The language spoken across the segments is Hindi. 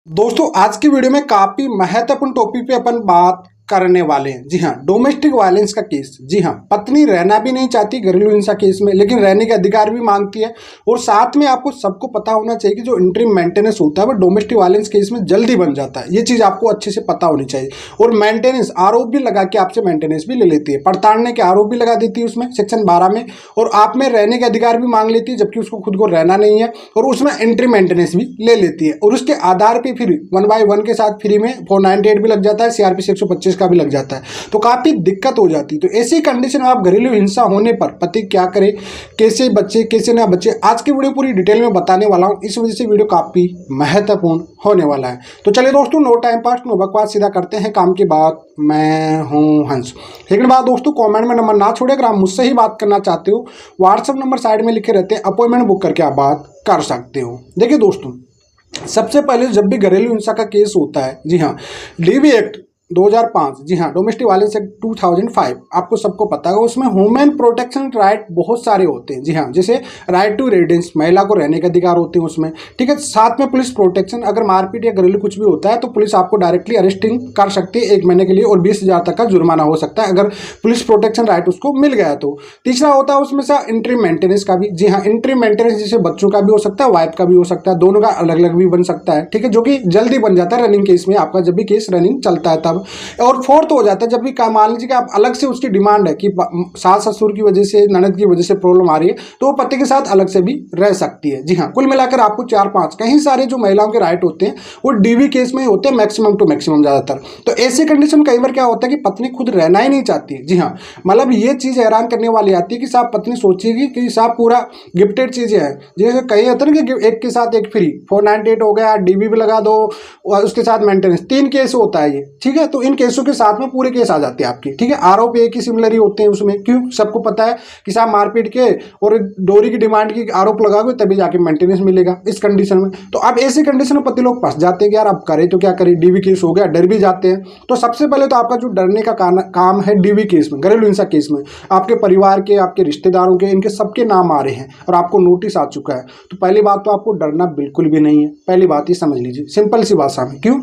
दोस्तों आज की वीडियो में काफी महत्वपूर्ण टॉपिक पे अपन बात करने वाले हैं। जी हाँ, डोमेस्टिक वायलेंस का केस। जी हाँ, पत्नी रहना भी नहीं चाहती घरेलू हिंसा केस में, लेकिन रहने के अधिकार भी मांगती है। और साथ में आपको सबको पता होना चाहिए कि जो इंटरिम मेंटेनेंस होता है वो डोमेस्टिक वायलेंस केस में जल्दी बन जाता है। ये चीज आपको अच्छे से पता होनी चाहिए। और मेंटेनेंस आरोप भी लगा के आपसे मेंटेनेंस भी ले लेती है, पड़ताड़ने के आरोप भी लगा देती है उसमें सेक्शन 12 में। और आप में रहने के अधिकार भी मांग लेती है जबकि उसको खुद को रहना नहीं है। और उसमें इंटरिम मेंटेनेंस भी ले लेती है। और उसके आधार पर फिर 1 बाय 1 के साथ फ्री में 498 भी लग जाता है, CRPC 125 का भी लग जाता है। तो काफी दिक्कत हो जाती है। तो ऐसी कंडीशन में आप घरेलू हिंसा होने पर पति क्या करे, कैसे बचे कैसे ना बचे, आज की वीडियो पूरी डिटेल में बताने वाला हूं। इस वजह से वीडियो काफी महत्वपूर्ण होने वाला है। तो चलिए दोस्तों, नो टाइम पास नो बकवास, सीधा करते हैं काम की बात। मैं हूं हंस। लेकिन बात दोस्तों, कमेंट में नंबर ना छोड़े। अगर आप मुझसे ही बात करना चाहते हो, व्हाट्सएप नंबर साइड में लिखे रहते हैं, अपॉइंटमेंट बुक करके आप बात कर सकते हो। देखिए दोस्तों, सबसे पहले जब भी घरेलू हिंसा का केस होता है, जी हाँ, डीवी एक्ट 2005, जी हाँ, डोमेस्टिक वायलेंस एक्ट 2005, आपको सबको पता है। उसमें ह्यूमन प्रोटेक्शन राइट बहुत सारे होते हैं। जी हाँ, जैसे राइट टू रेजिडेंस, महिला को रहने के अधिकार होते हैं उसमें, ठीक है। साथ में पुलिस प्रोटेक्शन, अगर मारपीट या घरेलू कुछ भी होता है तो पुलिस आपको डायरेक्टली अरेस्टिंग कर सकती है 1 महीने के लिए, और 20,000 तक का जुर्माना हो सकता है अगर पुलिस प्रोटेक्शन राइट उसको मिल गया तो। तीसरा होता है उसमें से इंटरिम मेंटेनेंस का भी। जी हाँ, इंटरिम मेंटेनेंस जैसे बच्चों का भी हो सकता है, वाइफ का भी हो सकता है, दोनों का अलग अलग भी बन सकता है, ठीक है, जो कि जल्दी बन जाता है रनिंग केस में आपका, जब भी केस रनिंग चलता है तब। और फोर्थ हो जाता है जब भी मान लीजिए कि आप अलग से उसकी डिमांड है कि सास ससुर की वजह से, ननद की वजह से प्रॉब्लम आ रही है, तो वो पति के साथ अलग से भी रह सकती है। जी हाँ, कुल मिलाकर आपको 4-5 कई सारे जो महिलाओं के राइट होते हैं वो डीवी केस में होते हैं, मैक्सिमम टू मैक्सिमम ज्यादातर। तो ऐसी कंडीशन कई बार क्या होता है कि पत्नी खुद रहना ही नहीं चाहती है। जी हाँ, मतलब ये चीज हैरान करने वाली आती है कि साहब पत्नी सोचेगी कि साहब पूरा गिफ्टेड चीजें हैं, जैसे कहीं होता है ना कि एक के साथ एक फ्री, 498 हो गया, डीवी भी लगा दो और उसके साथ मेंटेनेंस, 3 केस होता है ये, ठीक है। तो इन केसों के साथ में पूरे केस आ जाते हैं आपके, ठीक है। आरोप एक ही सिमिलर ही होते हैं उसमें, क्यों, सबको पता है कि साहब मारपीट के और डोरी की डिमांड की आरोप लगाओगे तभी जाके मेंटेनेंस मिलेगा इस कंडीशन में। तो अब ऐसी कंडीशन में पति लोग फंस जाते हैं कि यार अब करें तो क्या करें, डीवी केस हो गया, डर भी जाते हैं। तो सबसे पहले तो आपका जो डरने का काम है डीवी केस में, घरेलू हिंसा केस में, आपके परिवार के, आपके रिश्तेदारों के, इनके सबके नाम आ रहे हैं और आपको नोटिस आ चुका है। तो पहली बात तो आपको डरना बिल्कुल भी नहीं है। पहली बात ये समझ लीजिए, सिंपल सी भाषा में, क्यों,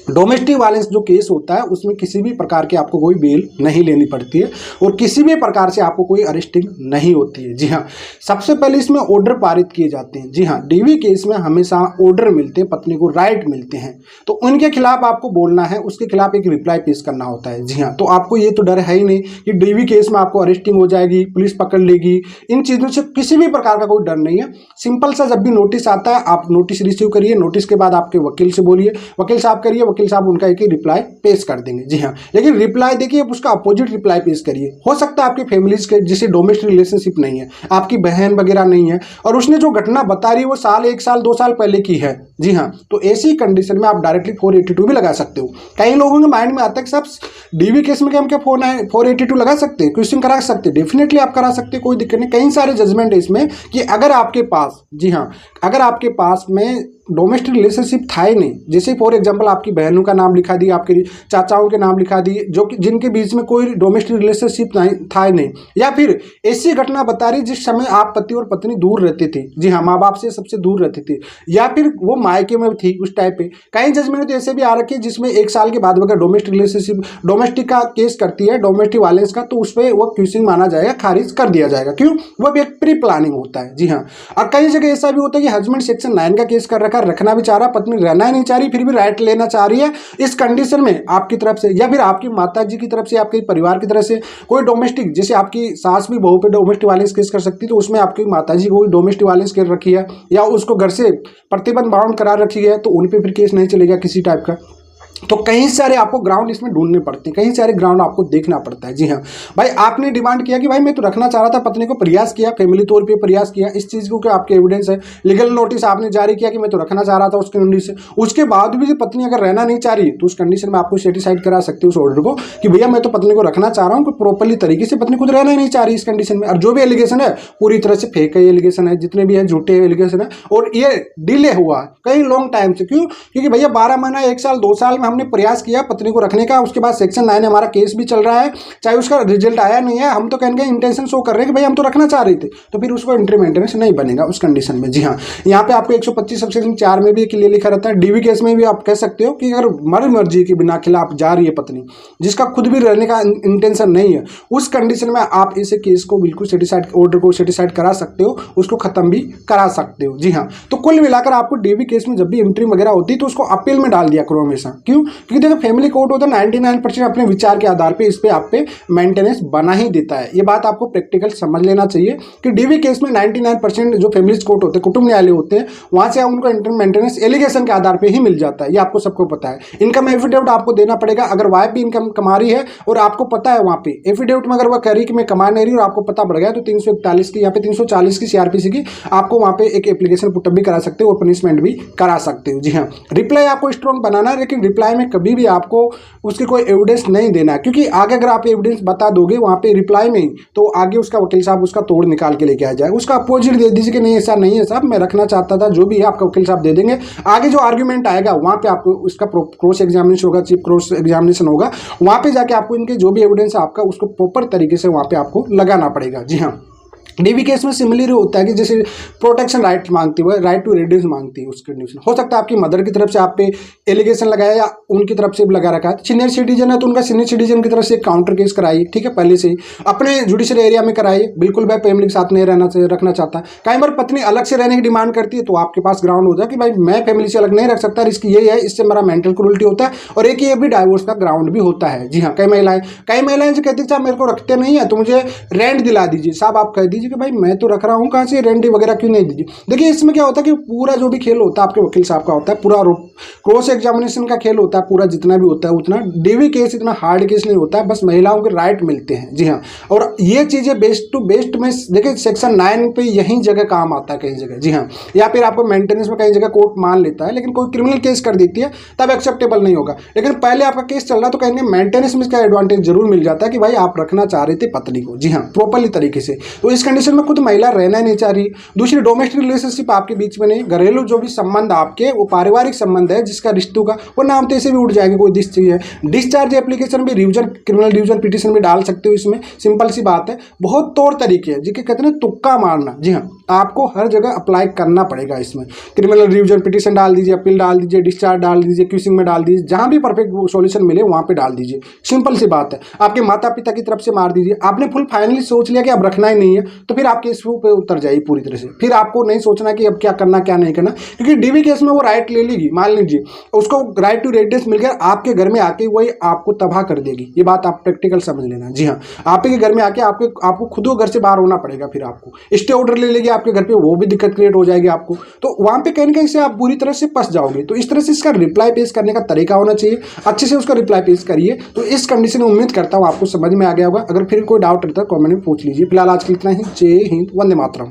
डोमेस्टिक वायलेंस जो केस होता है उसमें किसी भी प्रकार की आपको कोई बेल नहीं लेनी पड़ती है और किसी भी प्रकार से आपको कोई अरेस्टिंग नहीं होती है। जी हाँ, सबसे पहले इसमें ऑर्डर पारित किए जाते हैं। जी हाँ, डीवी केस में हमेशा ऑर्डर मिलते हैं, पत्नी को राइट मिलते हैं, तो उनके खिलाफ आपको बोलना है, उसके खिलाफ एक रिप्लाई पेश करना होता है। जी हाँ, तो आपको ये तो डर है ही नहीं कि डीवी केस में आपको अरेस्टिंग हो जाएगी, पुलिस पकड़ लेगी, इन चीज़ों से किसी भी प्रकार का कोई डर नहीं है। सिंपल सा, जब भी नोटिस आता है आप नोटिस रिसीव करिए, नोटिस के बाद आपके वकील से बोलिए, वकील साहब करिए, वकील साहब उनका एक ही रिप्लाई पेश कर देंगे। जी हाँ, लेकिन रिप्लाई देखिए उसका अपोजिट रिप्लाई पेश करिए। हो सकता है आपके फैमिलीज के जिसे डोमेस्टिक रिलेशनशिप नहीं है, आपकी बहन वगैरह नहीं है, और उसने जो घटना बता रही है वो साल, 1 साल 2 साल पहले की है। जी हाँ, तो ऐसी कंडीशन में आप डायरेक्टली 482 भी लगा सकते हो। कई लोगों के माइंड में आता है कि साहब डीवी केस में क्या हम क्या 482 लगा सकते हैं, क्वेश्चन करा सकते हैं। डेफिनेटली आप करा सकते हैं, कोई दिक्कत नहीं। कई सारे जजमेंट है इसमें कि अगर आपके पास, जी हाँ, अगर आपके पास में डोमेस्टिक रिलेशनशिप था ही नहीं, जैसे फॉर एग्जांपल आपकी बहनों का नाम लिखा दिया, आपके चाचाओं के नाम लिखा दिए, जो कि जिनके बीच में कोई डोमेस्टिक रिलेशनशिप था ही नहीं, या फिर ऐसी घटना बता रही जिस समय आप पति और पत्नी दूर रहते थे, जी हाँ, माँ बाप से सबसे दूर रहते थे, या फिर वो मायके में थी उस टाइप पे। कई जजमेंट तो ऐसे भी आ रखे जिसमें 1 साल के बाद अगर डोमेस्टिक रिलेशनशिप, डोमेस्टिक का केस करती है, डोमेस्टिक वायलेंस का, तो उस पर वो क्यूसिंग माना जाएगा, खारिज कर दिया जाएगा। क्यों, वो भी एक प्री प्लानिंग होता है। जी हाँ, और कई जगह ऐसा भी होता है कि हस्बैंड सेक्शन 9 का केस कर रखा, रखना भी चाह रहा, पत्नी रहना ही नहीं चाह रही, फिर भी राइट लेना चाह रही है। इस कंडीशन में आपकी तरफ से या फिर आपकी माता जी की तरफ से, आपके परिवार की तरफ से कोई डोमेस्टिक, जैसे आपकी सास भी बहू पे डोमेस्टिक वायलेंस केस कर सकती है, तो उसमें आपकी माता जी को डोमेस्टिक वायलेंस केस रखी है या उसको घर से प्रतिबंध बाउंड करार रखी है, तो उन पे फिर केस नहीं चलेगा किसी टाइप का। तो कई सारे आपको ग्राउंड इसमें ढूंढने पड़ते हैं, कई सारे ग्राउंड आपको देखना पड़ता है। जी हाँ भाई, आपने डिमांड किया कि भाई मैं तो रखना चाह रहा था, पत्नी को प्रयास किया, फैमिली तौर पे प्रयास किया, इस चीज़ को क्या आपके एविडेंस है, लीगल नोटिस आपने जारी किया कि मैं तो रखना चाह रहा था उस कंडीशन से, उसके बाद भी पत्नी अगर रहना नहीं चाह रही तो उस कंडीशन में आपको सेटिसाइड करा सकते हो उस ऑर्डर को कि भैया मैं तो पत्नी को रखना चाह रहा हूँ, प्रॉपरली तरीके से पत्नी खुद रहना ही नहीं चाह रही इस कंडीशन में, और जो भी एलिगेशन है पूरी तरह से फेक है, एलिगेशन है, जितने भी है झूठे एलिगेशन है, और ये डिले हुआ कई लॉन्ग टाइम से। क्यों, क्योंकि भैया 12 महीना 1 साल 2 साल में हमने प्रयास किया पत्नी को रखने का, उसके बाद सेक्शन 9 हमारा केस भी चल रहा है, चाहे उसका रिजल्ट आया नहीं है, हम तो कहने का इंटेंशन शो कर रहे हैं कि भाई हम तो रखना चाह रहे थे, तो फिर उसको एंट्री मेंटेनेंस नहीं बनेगा उस कंडीशन में। जी हाँ, यहाँ पे आपको 125 सबसेक्शन 4 में भी क्लियर लिखा रहता है। डीवी केस में भी आप कह सकते हो कि अगर मर्जी के बिना खिलाफ जा रही है पत्नी, जिसका खुद भी रहने का इंटेंशन नहीं है, उस कंडीशन में आप इसे केस को बिल्कुल सेटिसाइड, ऑर्डर को सेटिसाइड करा सकते हो, उसको खत्म भी करा सकते हो। जी हाँ, तो कुल मिलाकर आपको डीवी केस में जब भी एंट्री वगैरह होती है तो उसको अपील में डाल दिया करो हमेशा। क्यों? क्योंकि देखो फैमिली कोर्ट होता है 99% अपने विचार के आधार पे इस पे आप पे मेंटेनेंस बना ही देता है। ये बात आपको प्रैक्टिकल समझ लेना चाहिए कि डीवी केस में 99% जो फैमिली कोर्ट होते हैं, कुटुंब न्यायालय होते हैं, वहां से उनको मेंटेनेंस एलिगेशन के आधार पे ही मिल जाता है। ये आपको सबको पता है। इनकम एफिडेविट आपको देना पड़ेगा। अगर वाइफ भी इनकम कमा रही है और आपको पता है वहां पे एफिडेविट में अगर वह कह रही कि मैं कमा नहीं रही और आपको पता पड़ गया, तो 341 की, यहाँ पे 340 की सीआरपीसी की आपको वहां पे एक एप्लीकेशन पुटअप भी करा सकते हो और पनिशमेंट भी करा सकते हो। जी हाँ, रिप्लाई आपको स्ट्रॉन्ग बनाना है, लेकिन रिप्लाई में कभी भी आपको उसके कोई एविडेंस नहीं देना, क्योंकि आगे अगर आप एविडेंस बता दोगे वहां पे रिप्लाई में, तो आगे उसका वकील साहब उसका तोड़ निकाल के लेके आ जाएगा। उसका अपोजिट दे दीजिए कि नहीं ऐसा नहीं है साहब, मैं रखना चाहता था, जो भी है आपका वकील साहब दे देंगे। आगे जो आर्ग्यूमेंट आएगा वहां पे आपको उसका क्रॉस एग्जामिनेशन होगा, चीफ क्रॉस एग्जामिनेशन होगा, वहां पे जाके आपको इनके जो भी एविडेंस है आपका उसको प्रॉपर तरीके से वहां पे आपको लगाना पड़ेगा। जी हाँ, डीवी केस में सिमिलर होता है कि जैसे प्रोटेक्शन राइट मांगती है, राइट टू रेडिडेंस मांगती है, उस कंडीशन हो सकता है आपकी मदर की तरफ से आप पे एलिगेशन लगाया या उनकी तरफ से भी लगा रखा है। सीनियर सिटीजन है तो उनका सीनियर सिटीजन की तरफ से काउंटर केस कराइए, ठीक है, पहले से ही अपने जुडिशियल एरिया में कराइए। बिल्कुल भाई फैमिली के साथ नहीं रखना चाहता, कई बार पत्नी अलग से रहने की डिमांड करती है, तो आपके पास ग्राउंड होता है कि भाई मैं फैमिली से अलग नहीं रख सकता, रिस्क यही है, इससे मेरा मेंटल क्रूरल्टी होता है, और एक ये भी डाइवोर्स का ग्राउंड भी होता है। जी हाँ, कई महिलाएं जो कहती है साहब मेरे को रखते नहीं है तो मुझे रेंट दिला दीजिए। साहब आप कह दीजिए कि भाई मैं तो रख रहा हूं, कहां से रेंट वगैरह क्यों नहीं दीजिए। देखिए इसमें क्या होता है कि पूरा जो भी खेल होता है आपके वकील साहब का होता है, पूरा क्रॉस एग्जामिनेशन का खेल होता है, पूरा जितना भी होता है उतना। डीवी केस इतना हार्ड केस नहीं होता है, बस महिलाओं के राइट मिलते हैं। जी हाँ, और ये चीजें बेस्ट टू बेस्ट में देखिए सेक्शन 9 पे यही जगह काम आता है कई जगह। जी हाँ, या फिर आपको मेंटेनेंस में कई जगह कोर्ट मान लेता है, लेकिन कोई क्रिमिनल केस कर देती है तब एक्सेप्टेबल नहीं होगा। लेकिन पहले आपका केस चल रहा तो कहेंगे मेंटेनेंस में इसका एडवांटेज जरूर मिल जाता है कि भाई आप रखना चाह रहे थे पत्नी को। जी हाँ, प्रॉपरली तरीके से। तो इस कंडीशन में खुद महिला रहना नहीं चाह रही। दूसरी डोमेस्टिक रिलेशनशिप आपके बीच में नहीं, घरेलू जो भी संबंध आपके वो पारिवारिक संबंध है जिसका रिश्तों का, वो नाम तो ऐसे भी उठ जाएंगे। कोई डिस्चार्ज एप्लीकेशन भी रिवीजन, क्रिमिनल रिवीजन पिटीशन भी डाल सकते हो इसमें, सिंपल सी बात है। बहुत तौर तरीके हैं जिसके कहते हैं तुक्का मारना। जी हाँ, आपको हर जगह अप्लाई करना पड़ेगा इसमें। क्रिमिनल रिवीजन पिटीशन डाल दीजिए, अपील डाल दीजिए, डिस्चार्ज डाल दीजिए, क्यूसिंग में डाल दीजिए, जहां भी परफेक्ट सॉल्यूशन मिले वहां पे डाल दीजिए। सिंपल सी बात है। आपके माता पिता की तरफ से मार दीजिए। आपने फुल फाइनली सोच लिया कि अब रखना ही नहीं है, तो फिर आपके इस पे उतर जाइए पूरी तरह से। फिर आपको नहीं सोचना कि अब क्या करना क्या नहीं करना, क्योंकि डीवी केस में वो राइट ले लेगी, मान लीजिए उसको राइट टू रेजिडेंस मिल गया, आपके घर में आके वही आपको तबाह कर देगी। ये बात आप प्रैक्टिकल समझ लेना। जी हाँ, आपके घर में आके आपको खुद को घर से बाहर होना पड़ेगा, फिर आपको स्टे ऑर्डर ले लेगी आपके घर पे, वो भी दिक्कत क्रिएट हो जाएगी आपको। तो वहां पे कहीं ना कहीं से आप बुरी तरह से फंस जाओगे। तो इस तरह से इसका रिप्लाई पेश करने का तरीका होना चाहिए, अच्छे से उसका रिप्लाई पेश करिए। तो इस कंडीशन में उम्मीद करता हूँ आपको समझ में आ गया होगा। अगर फिर कोई डाउट रहता है कमेंट में पूछ लीजिए। फिलहाल आज के इतना ही। जय हिंद, वंदे मातरम।